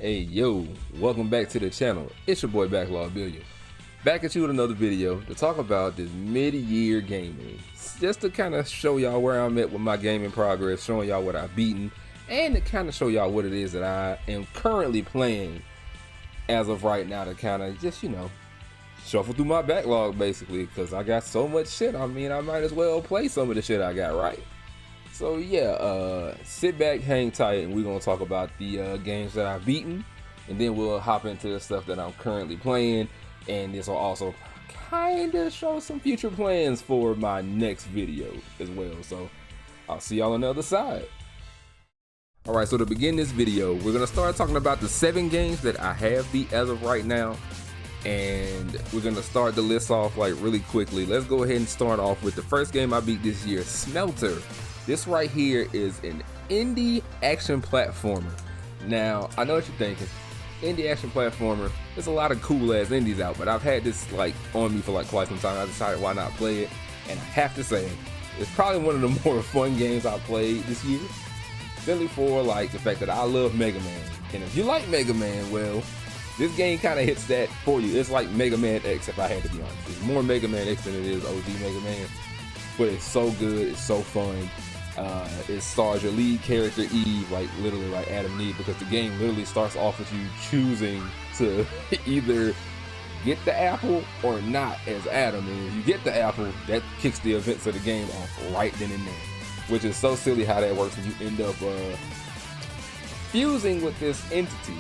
Hey yo, welcome back to the channel. It's your boy Backlog Billiam. Back at you with another video to talk about this mid-year gaming. Just to kind of show y'all where I'm at with my gaming progress, showing y'all what I've beaten, and to kind of show y'all what it is that I am currently playing as of right now to kind of just, shuffle through my backlog basically, because I got so much shit. I mean, I might as well play some of the shit I got, right? So yeah, sit back, hang tight, and we're gonna talk about the games that I've beaten, and then we'll hop into the stuff that I'm currently playing, and this will also kind of show some future plans for my next video as well. So I'll see y'all on the other side. Alright, so to begin this video, we're gonna start talking about the 7 games that I have beat as of right now, and we're gonna start the list off like really quickly. Let's go ahead and start off with the first game I beat this year, Smelter. This right here is an indie action platformer. Now, I know what you're thinking. Indie action platformer, there's a lot of cool ass indies out, but I've had this like on me for like quite some time. I decided why not play it, and I have to say, it's probably one of the more fun games I've played this year. Simply for like the fact that I love Mega Man. And if you like Mega Man, well, this game kind of hits that for you. It's like Mega Man X, if I had to be honest. It's more Mega Man X than it is OG Mega Man, but it's so good, it's so fun. It stars your lead character Eve, like literally like Adam and Eve, because the game literally starts off with you choosing to either get the apple or not as Adam, and if you get the apple, that kicks the events of the game off right then and there, which is so silly how that works, and you end up fusing with this entity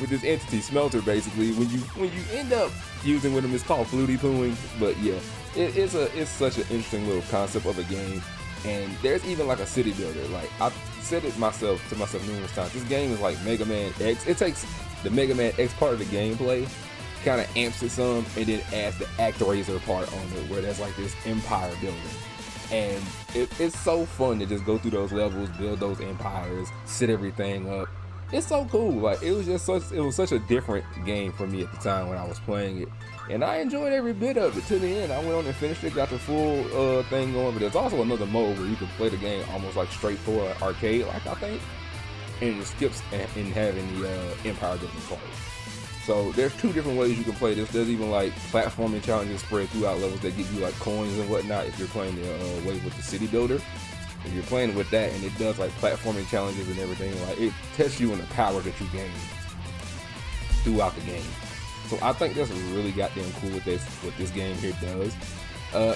with this entity Smelter. Basically, when you end up fusing with him, it's called fluty pooing. But yeah, it's such an interesting little concept of a game. And there's even like a city builder. Like I've said it to myself numerous times. This game is like Mega Man X. It takes the Mega Man X part of the gameplay, kind of amps it some, and then adds the ActRaiser part on it, where there's like this empire building. And it's so fun to just go through those levels, build those empires, set everything up. It's so cool. Like it was such a different game for me at the time when I was playing it, and I enjoyed every bit of it to the end. I went on and finished it, got the full thing going. But there's also another mode where you can play the game almost like straight for an arcade, like I think, and it skips in having the empire building part. So there's 2 different ways you can play this. There's even like platforming challenges spread throughout levels that give you like coins and whatnot if you're playing the way with the city builder. If you're playing with that, and it does like platforming challenges and everything, like it tests you in the power that you gain throughout the game. So I think that's really goddamn cool what this game here does.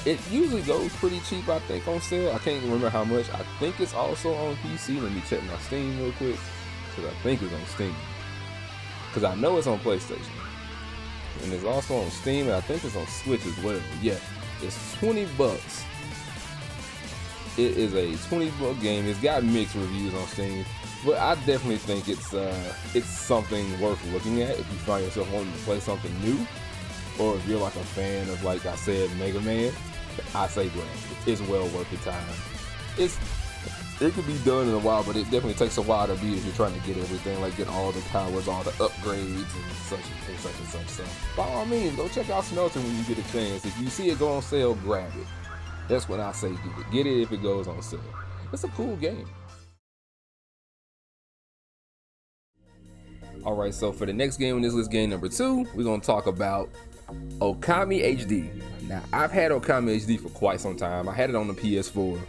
It usually goes pretty cheap, I think, on sale. I can't remember how much. I think it's also on PC. Let me check my Steam real quick, because I think it's on Steam. Because I know it's on PlayStation, and it's also on Steam, and I think it's on Switch as well. Yeah, it's $20. It is a $20 game. It's got mixed reviews on Steam, but I definitely think it's something worth looking at if you find yourself wanting to play something new, or if you're like a fan of, like I said, Mega Man. I say grab it. It's well worth the time. It could be done in a while, but it definitely takes a while to beat if you're trying to get everything, like get all the powers, all the upgrades, and such and such and such. So by all means, go check out Smelter when you get a chance. If you see it go on sale, grab it. That's what I say, do it. Get it if it goes on sale. It's a cool game. Alright, so for the next game on this list, game number 2, we're going to talk about Okami HD. Now, I've had Okami HD for quite some time. I had it on the PS4,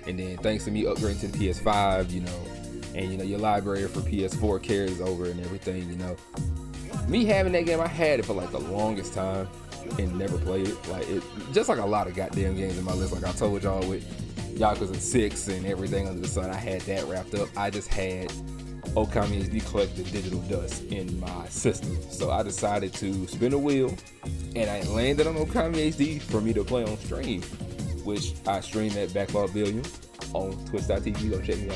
and then thanks to me upgrading to the PS5, and your library for PS4 carries over and everything, Me having that game, I had it for like the longest time and never played it. Like it, just like a lot of goddamn games in my list. Like I told y'all with Yakuza 6 and everything under the sun, I had that wrapped up. I just had Okami HD collect the digital dust in my system. So I decided to spin a wheel, and I landed on Okami HD for me to play on stream, which I stream at Backlog Billiam on twitch.tv. Go check me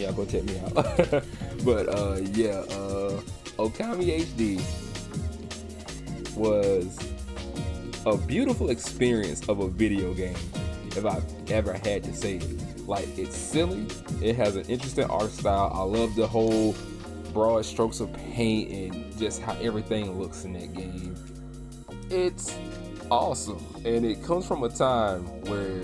out, go check me out. But Okami HD was a beautiful experience of a video game, if I've ever had to say it. Like, it's silly, it has an interesting art style. I love the whole broad strokes of paint and just how everything looks in that game. It's awesome, and it comes from a time where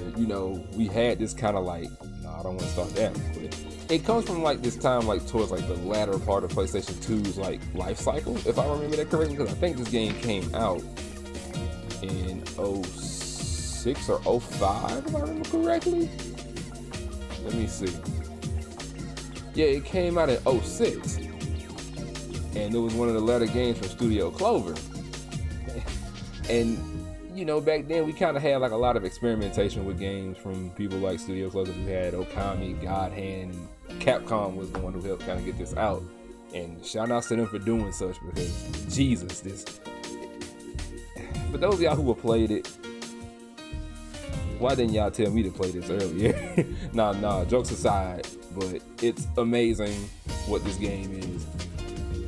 we had this kind of like, no, I don't want to start that quick. it comes from like this time like towards like the latter part of PlayStation 2's like life cycle, if I remember that correctly, because I think this game came out in 06 or 05, if I remember correctly. Let me see. Yeah, it came out in 06, and it was one of the latter games from Studio Clover. And you know, back then we kind of had like a lot of experimentation with games from people like Studio Clover. We had Okami, God Hand, and Capcom was the one who helped kind of get this out. And shout out to them for doing such, because Jesus, this. For those of y'all who have played it, why didn't y'all tell me to play this earlier? Nah, jokes aside, but it's amazing what this game is.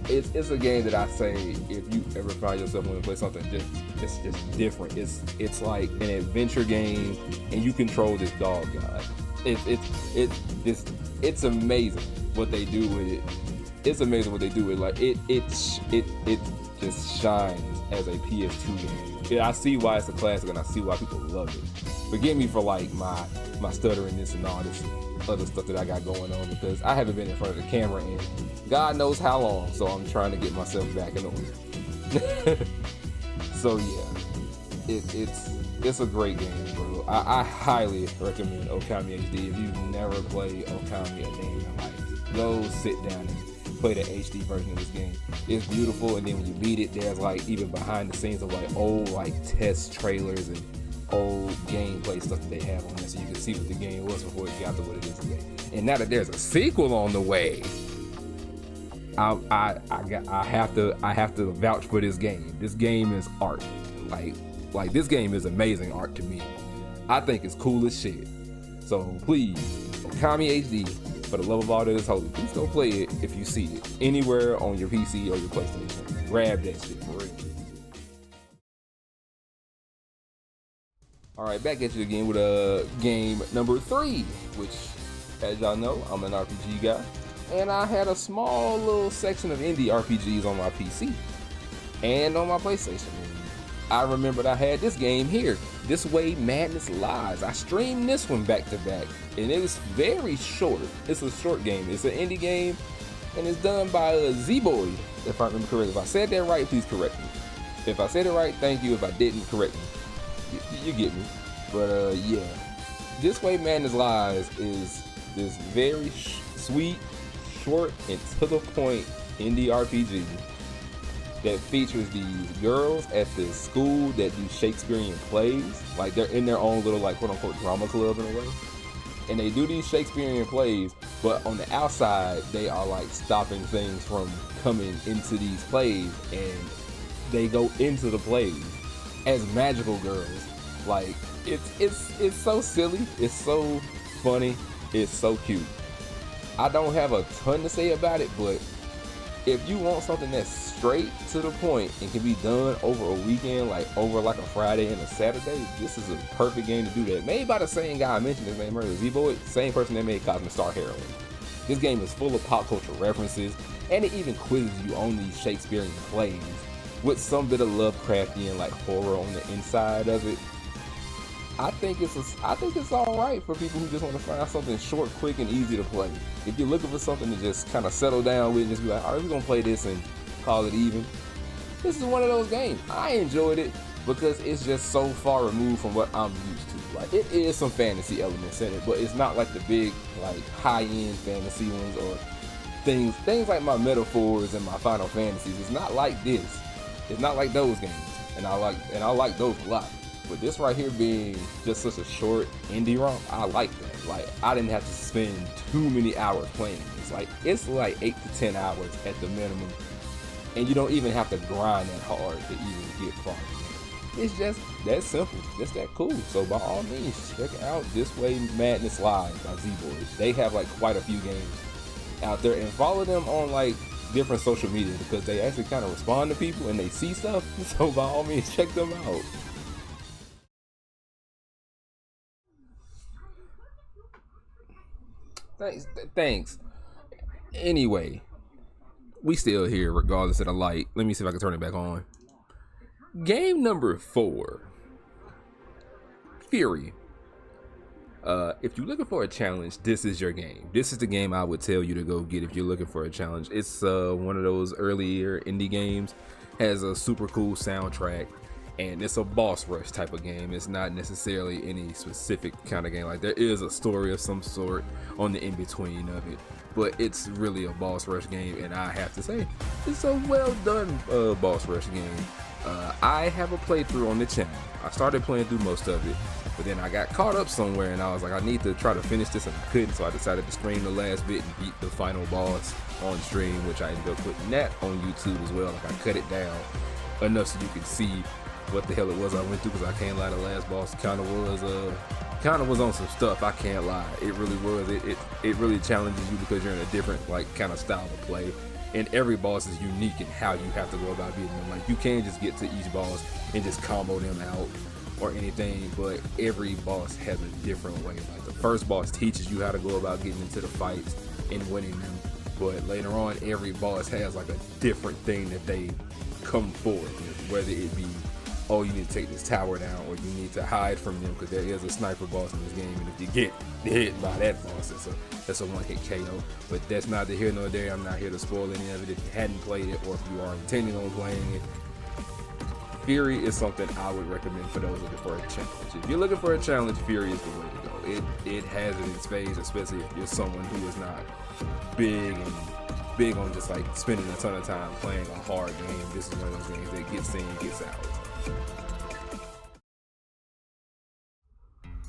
It's a game that I say, if you ever find yourself wanting to play something just different, it's like an adventure game, and you control this dog god. It's amazing what they do with it. It's amazing what they do with it. Like it just shines as a PS2 game. I see why it's a classic, and I see why people love it. Forgive me for like my stutteringness and all this other stuff that I got going on, because I haven't been in front of the camera in God knows how long, so I'm trying to get myself back in order. So yeah, it's a great game, bro. I highly recommend Okami HD. If you've never played Okami a day in your life, go sit down and play the HD version of this game. It's beautiful, and then when you beat it, there's like even behind the scenes of like old like test trailers and old gameplay stuff that they have on there, so you can see what the game was before it got to what it is today. And now that there's a sequel on the way, I have to vouch for this game. This game is art. Like this game is amazing art to me. I think it's cool as shit. So please, Okami HD, for the love of all that is holy, please go play it if you see it anywhere on your PC or your PlayStation. Grab that shit for real. All right, back at you again with game number 3, which, as y'all know, I'm an RPG guy, and I had a small little section of indie RPGs on my PC and on my PlayStation. I remembered I had this game here, This Way Madness Lies. I streamed this one back to back, and it was very short. It's a short game. It's an indie game, and it's done by Z-Boy, if I remember correctly. If I said that right, please correct me. If I said it right, thank you. If I didn't, correct me. You get me. But yeah, This Way Madness Lies is this very sweet, short, and to the point indie RPG that features these girls at this school that do Shakespearean plays. Like they're in their own little like quote unquote drama club in a way. And they do these Shakespearean plays, but on the outside they are like stopping things from coming into these plays, and they go into the plays as magical girls. Like it's so silly, it's so funny, it's so cute. I don't have a ton to say about it, but if you want something that's straight to the point and can be done over a weekend, like over like a Friday and a Saturday, this is a perfect game to do that. Made by the same guy I mentioned, his name earlier, Z-Boy, same person that made Cosmic Star Heroine. This game is full of pop culture references, and it even quizzes you on these Shakespearean plays with some bit of Lovecraftian like horror on the inside of it. I think it's all right for people who just want to find something short, quick, and easy to play. If you're looking for something to just kind of settle down with and just be like, all right, we're gonna play this and call it even, this is one of those games. I enjoyed it because it's just so far removed from what I'm used to. Like it is some fantasy elements in it, but it's not like the big like high-end fantasy ones or things like my Metaphors and my Final Fantasies. It's not like this. It's not like those games, and I like those a lot. But this right here being just such a short indie romp, I like that. Like I didn't have to spend too many hours playing this. Like it's like 8 to 10 hours at the minimum, and you don't even have to grind that hard to even get far. It's just that simple, just that cool. So by all means, check out This Way Madness Live by Z-Boy. They have like quite a few games out there, and follow them on like different social media because they actually kind of respond to people and they see stuff. So by all means, check them out. Thanks. Anyway, we still here regardless of the light. Let me see if I can turn it back on. Game number 4, Furi. If you're looking for a challenge, this is your game. This is the game I would tell you to go get if you're looking for a challenge. It's one of those earlier indie games, has a super cool soundtrack, and it's a boss rush type of game. It's not necessarily any specific kind of game. Like, there is a story of some sort on the in-between of it, but it's really a boss rush game, and I have to say, it's a well done boss rush game. I have a playthrough on the channel. I started playing through most of it, but then I got caught up somewhere and I was like, I need to try to finish this, and I couldn't, so I decided to stream the last bit and beat the final boss on stream, which I ended up putting that on YouTube as well. Like, I cut it down enough so you can see what the hell it was I went through, because I can't lie, the last boss kind of was on some stuff. I can't lie, it really was. It really challenges you because you're in a different like kind of style of play, and every boss is unique in how you have to go about beating them. Like, you can't just get to each boss and just combo them out or anything, but every boss has a different way. Like, the first boss teaches you how to go about getting into the fights and winning them, but later on every boss has like a different thing that they come forward with, whether it be, oh, you need to take this tower down, or you need to hide from them, because there is a sniper boss in this game, and if you get hit by that boss, that's a one-hit KO. But that's neither here nor there. I'm not here to spoil any of it. If you hadn't played it, or if you are intending on playing it, Furi is something I would recommend for those looking for a challenge. If you're looking for a challenge, Furi is the way to go. It has it in spades, especially if you're someone who is not big on just like spending a ton of time playing a hard game. This is one of those games that gets in, gets out.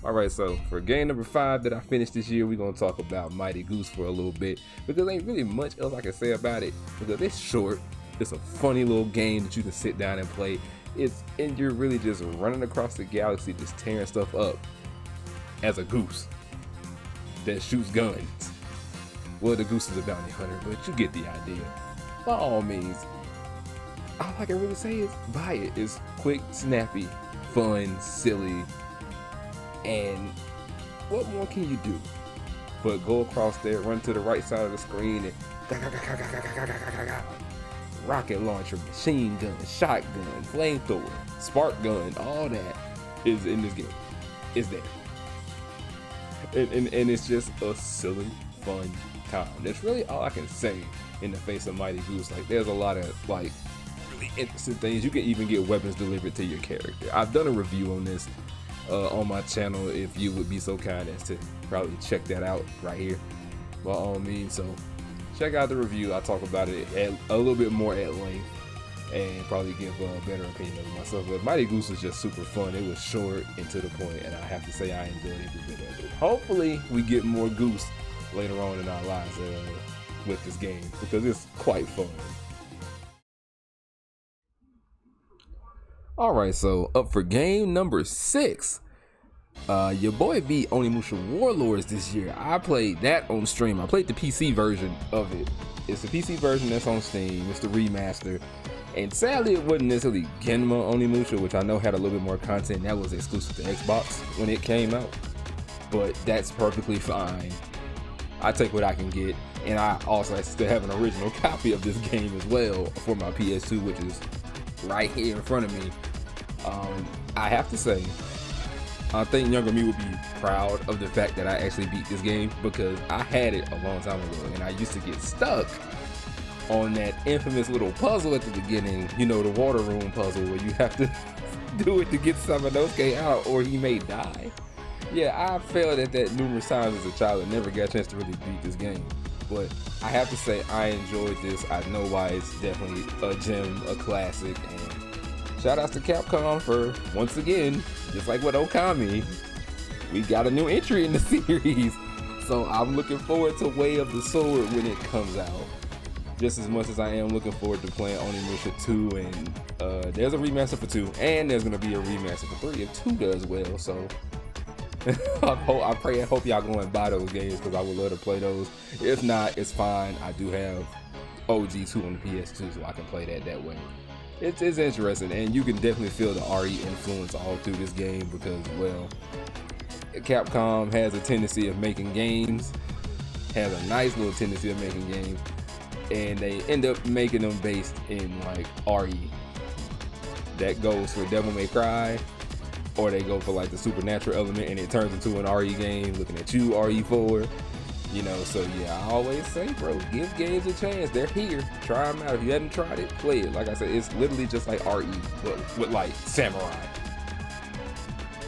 Alright, so for game number 5 that I finished this year, we're going to talk about Mighty Goose for a little bit, because there ain't really much else I can say about it, because it's short. It's a funny little game that you can sit down and play. And you're really just running across the galaxy, just tearing stuff up as a goose that shoots guns. Well, the goose is a bounty hunter, but you get the idea. By all means, all I can really say is buy it. It's quick, snappy, fun, silly, and what more can you do but go across there, run to the right side of the screen, and rocket launcher, machine gun, shotgun, flamethrower, spark gun, all that is in this game. It's there. And it's just a silly, fun time. That's really all I can say in the face of Mighty Goose. Like, there's a lot of like really interesting things. You can even get weapons delivered to your character. I've done a review on this on my channel, if you would be so kind as to probably check that out right here, by all means. So check out the review. I talk about it a little bit more at length, and probably give a better opinion of myself. But Mighty Goose was just super fun. It was short and to the point, and I have to say I enjoyed every bit of it. Hopefully we get more Goose later on in our lives with this game, because it's quite fun. Alright, so up for game number 6. Your boy beat Onimusha Warlords this year. I played that on stream. I played the PC version of it. It's the PC version that's on Steam. It's the remaster. And sadly, it wasn't necessarily Genma Onimusha, which I know had a little bit more content that was exclusive to Xbox when it came out. But that's perfectly fine. I take what I can get. And I also still have an original copy of this game as well for my PS2, which is right here in front of me. I have to say, I think younger me would be proud of the fact that I actually beat this game, because I had it a long time ago and I used to get stuck on that infamous little puzzle at the beginning, you know, the water room puzzle where you have to do it to get Samanosuke out or he may die. Yeah, I failed at that numerous times as a child and never got a chance to really beat this game. But I have to say, I enjoyed this. I know why it's definitely a gem, a classic, and shout outs to Capcom for, once again, just like with Okami, we got a new entry in the series. So I'm looking forward to Way of the Sword when it comes out, just as much as I am looking forward to playing Onimusha 2, and there's a remaster for 2, and there's going to be a remaster for 3 if 2 does well. So I pray and hope y'all go and buy those games, because I would love to play those. If not, it's fine. I do have OG 2 on the PS2, so I can play that way. It's interesting, and you can definitely feel the RE influence all through this game, because, well, Capcom has a tendency of making games, has a nice little tendency of making games, and they end up making them based in like RE. That goes for Devil May Cry, or they go for like the supernatural element and it turns into an RE game. Looking at you, RE4. You know, so yeah, I always say, bro, give games a chance. They're here. Try them out. If you hadn't tried it, play it. Like I said, it's literally just like RE, but with like samurai.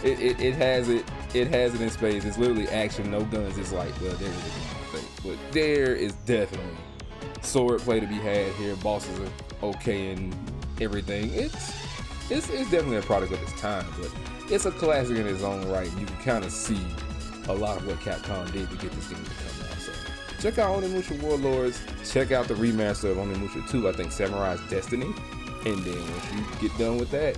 It has it in spades. It's literally action, no guns. It's like, well, there is a gun thing, but there is definitely sword play to be had here. Bosses are okay and everything. It's definitely a product of its time, but it's a classic in its own right. You can kind of see a lot of what Capcom did to get this game to come out. So check out Onimusha Warlords. Check out the remaster of Onimusha 2, I think Samurai's Destiny. And then once you get done with that,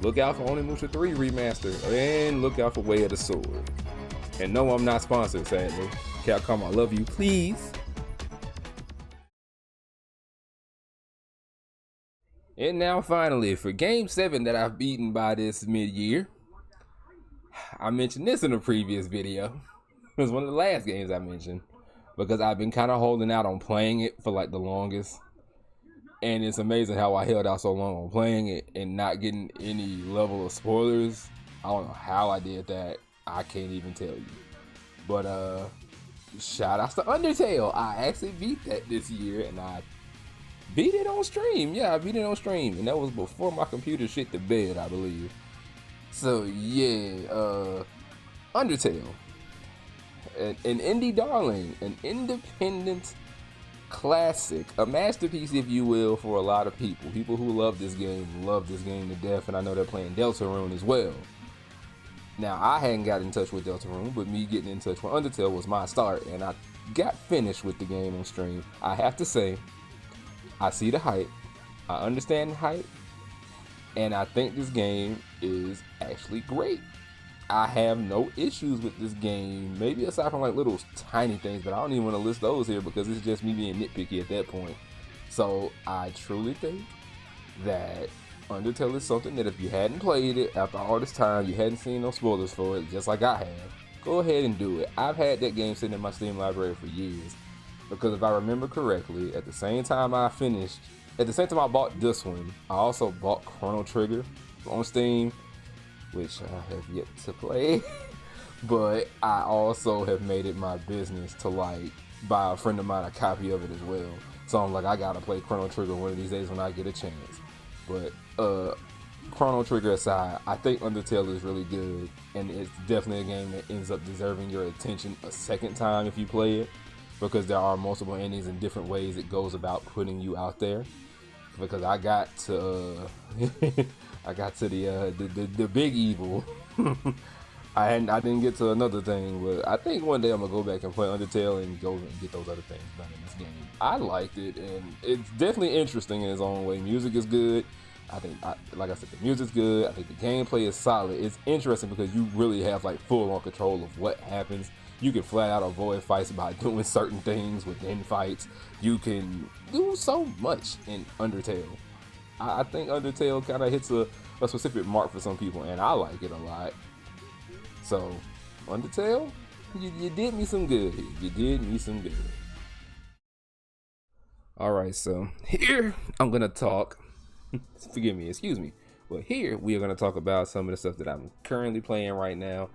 look out for Onimusha 3 remaster and look out for Way of the Sword. And no, I'm not sponsored, sadly. Capcom, I love you, please. And now finally, for game 7 that I've beaten by this mid-year, I mentioned this in a previous video. It was one of the last games I mentioned because I've been kind of holding out on playing it for like the longest. And it's amazing how I held out so long on playing it and not getting any level of spoilers. I don't know how I did that. I can't even tell you. But shout outs to Undertale. I actually beat that this year and I beat it on stream. Yeah, I beat it on stream. And that was before my computer shit the bed, I believe. So yeah, Undertale, an indie darling, an independent classic, a masterpiece if you will for a lot of people. People who love this game to death, and I know they're playing Deltarune as well. Now I hadn't gotten in touch with Deltarune, but me getting in touch with Undertale was my start, and I got finished with the game on stream. I have to say, I see the hype, I understand the hype, and I think this game is actually great. I have no issues with this game, maybe aside from like little tiny things, but I don't even want to list those here because it's just me being nitpicky at that point. So I truly think that Undertale is something that if you hadn't played it after all this time, you hadn't seen no spoilers for it, just like I have, go ahead and do it. I've had that game sitting in my Steam library for years because if I remember correctly, at the same time I bought this one, I also bought Chrono Trigger on Steam, which I have yet to play, but I also have made it my business to like buy a friend of mine a copy of it as well. So I'm like, I gotta play Chrono Trigger one of these days when I get a chance. But Chrono Trigger aside, I think Undertale is really good, and it's definitely a game that ends up deserving your attention a second time if you play it, because there are multiple endings and different ways it goes about putting you out there. Because I got to the big evil. I didn't get to another thing, but I think one day I'm gonna go back and play Undertale and go and get those other things done in this game. I liked it, and it's definitely interesting in its own way. Music is good. Like I said, the music's good. I think the gameplay is solid. It's interesting because you really have like full on control of what happens. You can flat out avoid fights by doing certain things within fights. You can do so much in Undertale. I think Undertale kind of hits a specific mark for some people, and I like it a lot. So, Undertale, you did me some good here. You did me some good. Alright, so here I'm going to talk, excuse me, but here we are going to talk about some of the stuff that I'm currently playing right now,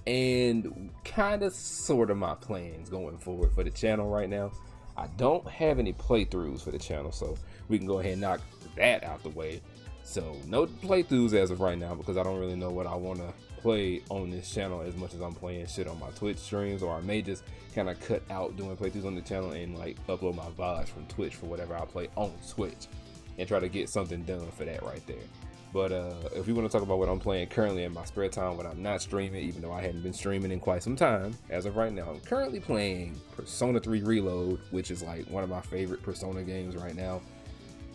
and kind of sort of my plans going forward for the channel right now. I don't have any playthroughs for the channel, so we can go ahead and knock that out the way. So no playthroughs as of right now because I don't really know what I want to play on this channel as much as I'm playing shit on my Twitch streams, or I may just kind of cut out doing playthroughs on the channel and like upload my VODs from Twitch for whatever I play on Twitch and try to get something done for that right there. But if you want to talk about what I'm playing currently in my spare time when I'm not streaming, even though I hadn't been streaming in quite some time, as of right now, I'm currently playing Persona 3 Reload, which is like one of my favorite Persona games right now.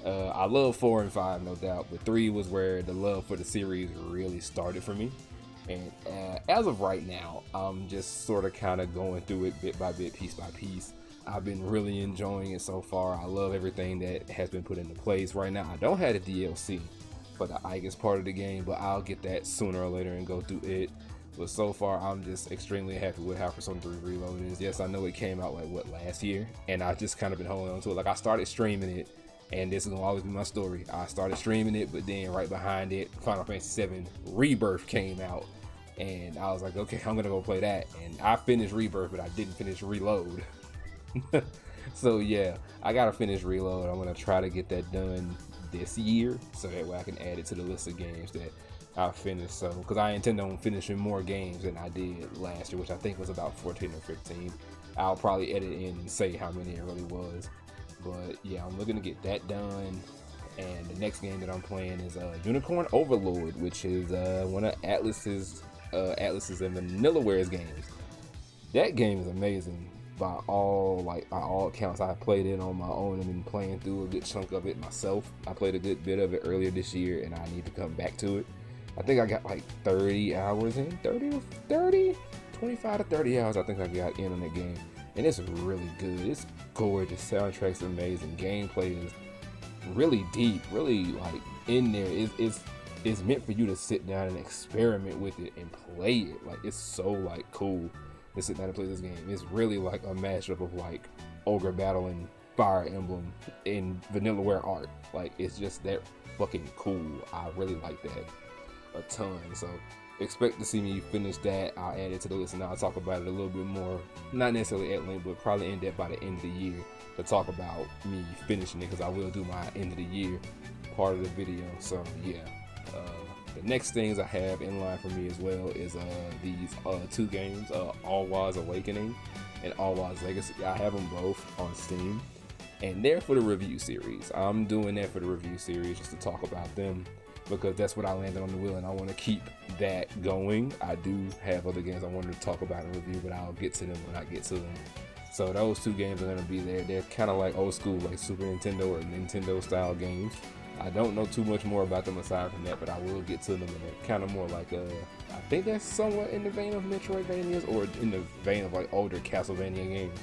I love 4 and 5, no doubt, but 3 was where the love for the series really started for me. And as of right now, I'm just sort of kind of going through it bit by bit, piece by piece. I've been really enjoying it so far. I love everything that has been put into place. Right now, I don't have the DLC for the Igus part of the game, but I'll get that sooner or later and go through it. But so far, I'm just extremely happy with how Persona 3 Reload is. Yes, I know it came out like last year, and I've just kind of been holding on to it. Like I started streaming it and this is gonna always be my story. I started streaming it, but then right behind it, Final Fantasy VII Rebirth came out, and I was like, okay, I'm gonna go play that. And I finished Rebirth, but I didn't finish Reload. So yeah, I gotta finish Reload. I'm gonna try to get that done this year, so that way I can add it to the list of games that I finished. So, because I intend on finishing more games than I did last year, which I think was about 14 or 15. I'll probably edit in and say how many it really was. But yeah, I'm looking to get that done. And the next game that I'm playing is Unicorn Overlord, which is one of Atlas's and Vanillaware's games. That game is amazing by all accounts. I played it on my own and been playing through a good chunk of it myself. I played a good bit of it earlier this year, and I need to come back to it. I think I got like 30 hours in, 25 to 30 hours I think I got in on that game. And it's really good. It's gorgeous. Soundtrack's amazing. Gameplay is really deep, really like in there. It's meant for you to sit down and experiment with it and play it. Like, it's so like cool to sit down and play this game. It's really like a mashup of like Ogre Battle and Fire Emblem in Vanillaware art. Like, it's just that fucking cool. I really like that a ton. So expect to see me finish that. I'll add it to the list and I'll talk about it a little bit more, not necessarily at length, but probably in depth by the end of the year, to talk about me finishing it, because I will do my end of the year part of the video. So yeah, the next things I have in line for me as well is these two games, Alwa's Awakening and Alwa's Legacy. I have them both on Steam, and they're for the review series. I'm doing that for the review series just to talk about them, because that's what I landed on the wheel, and I want to keep that going. I do have other games I wanted to talk about and review, but I'll get to them when I get to them. So those two games are going to be there. They're kind of like old school, like Super Nintendo or Nintendo style games. I don't know too much more about them aside from that, but I will get to them. And they're kind of more like, I think that's somewhat in the vein of Metroidvanias, or in the vein of like older Castlevania games.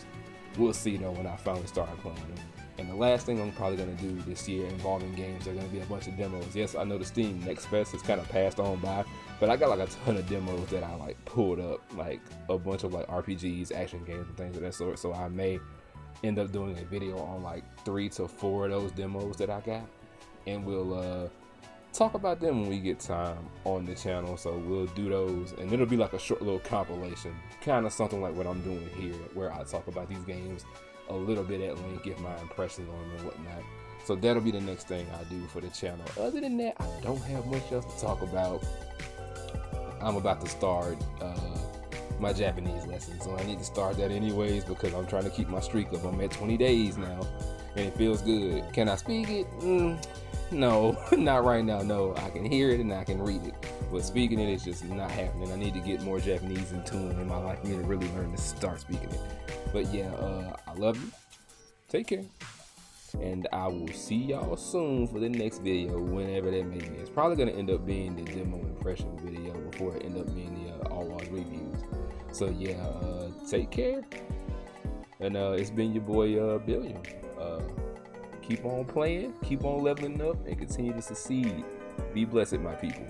We'll see though when I finally start playing them. And the last thing I'm probably going to do this year involving games, they're going to be a bunch of demos. Yes, I know the Steam Next Fest is kind of passed on by, but I got like a ton of demos that I like pulled up, like a bunch of like RPGs, action games, and things of that sort. So I may end up doing a video on like 3 to 4 of those demos that I got, and we'll talk about them when we get time on the channel. So we'll do those, and it'll be like a short little compilation, kind of something like what I'm doing here, where I talk about these games a little bit at length, give my impressions on them and whatnot. So that'll be the next thing I do for the channel. Other than that, I don't have much else to talk about. I'm about to start my Japanese lessons, so I need to start that anyways, because I'm trying to keep my streak up. I'm at 20 days now, and it feels good. Can I speak it? No, not right now. No, I can hear it and I can read it, but speaking it is just not happening. I need to get more Japanese in tune in my life for me to really learn to start speaking it. But yeah, I love you. Take care. And I will see y'all soon for the next video, whenever that may be. It's probably going to end up being the demo impression video before it end up being the All-Wise reviews. So yeah, take care. And it's been your boy, Billiam. Keep on playing, keep on leveling up, and continue to succeed. Be blessed, my people.